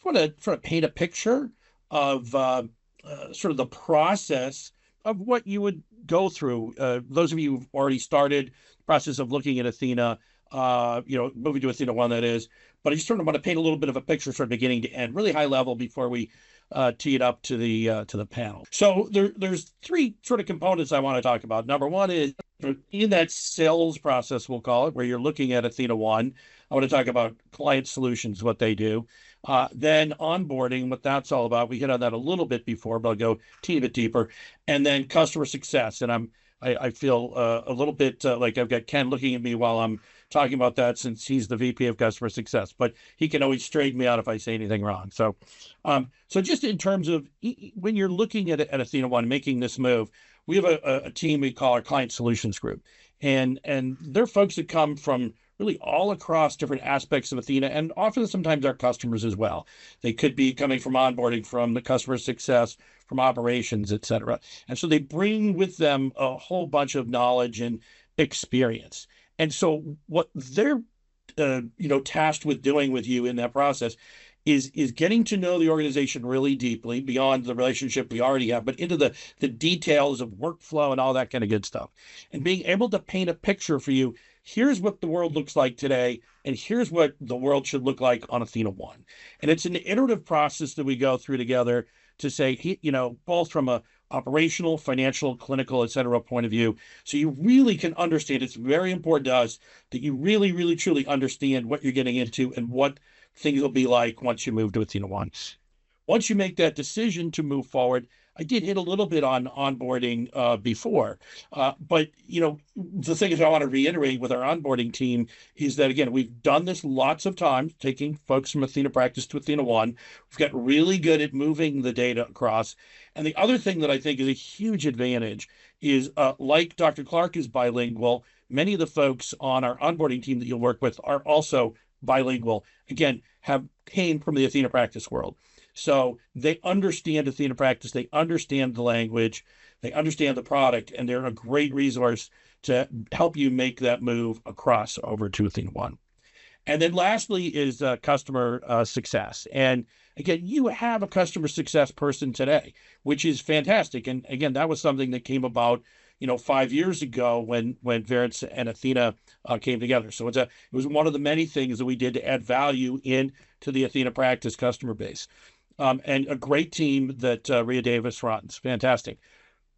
want to sort of paint a picture of sort of the process of what you would go through. Those of you who've already started the process of looking at Athena, moving to athenaOne, that is. But I just sort of want to paint a little bit of a picture from beginning to end, really high level, before we tee it up to the panel. So there's three sort of components I want to talk about. Number one is in that sales process, we'll call it, where you're looking at athenaOne. I want to talk about client solutions, what they do. Then onboarding, what that's all about. We hit on that a little bit before, but I'll go a teeny bit deeper. And then customer success. And I feel a little bit like I've got Ken looking at me while I'm talking about that, since he's the VP of customer success, but he can always straighten me out if I say anything wrong. So just in terms of when you're looking at athenaOne, making this move, we have a team we call our client solutions group. And they're folks that come from really all across different aspects of Athena, and often sometimes our customers as well. They could be coming from onboarding, from the customer success, from operations, et cetera. And so they bring with them a whole bunch of knowledge and experience. And so what they're tasked with doing with you in that process is getting to know the organization really deeply, beyond the relationship we already have, but into the details of workflow and all that kind of good stuff. And being able to paint a picture for you. Here's what the world looks like today, and here's what the world should look like on athenaOne. And it's an iterative process that we go through together to say, both from a operational, financial, clinical, et cetera, point of view. So you really can understand. It's very important to us that you really, really, truly understand what you're getting into and what things will be like once you move to athenaOne. Once you make that decision to move forward, I did hit a little bit on onboarding before, but the thing is I want to reiterate with our onboarding team is that, again, we've done this lots of times, taking folks from Athena practice to athenaOne. We've got really good at moving the data across. And the other thing that I think is a huge advantage is, like Dr. Clark is bilingual, many of the folks on our onboarding team that you'll work with are also bilingual. Again, came from the Athena practice world. So they understand Athena practice, they understand the language, they understand the product, and they're a great resource to help you make that move across over to athenaOne. And then lastly is customer success. And again, you have a customer success person today, which is fantastic. And again, that was something that came about 5 years ago when Verance and Athena came together. So it was one of the many things that we did to add value into the Athena practice customer base. And a great team that Rhea Davis runs. Fantastic.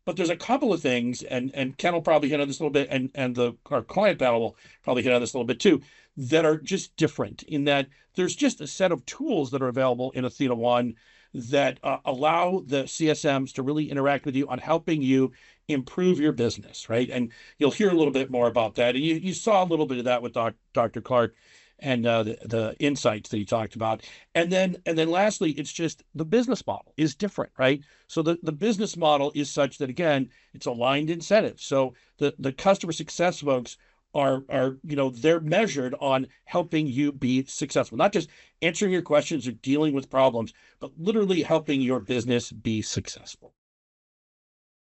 But there's a couple of things, and Ken will probably hit on this a little bit, and our client panel will probably hit on this a little bit too, that are just different in that there's just a set of tools that are available in athenaOne that allow the CSMs to really interact with you on helping you improve your business, right? And you'll hear a little bit more about that. And you saw a little bit of that with Dr. Clark and the insights that he talked about. And then lastly, it's just the business model is different, right? So the business model is such that, again, it's aligned incentives. So the customer success folks are they're measured on helping you be successful, not just answering your questions or dealing with problems, but literally helping your business be successful.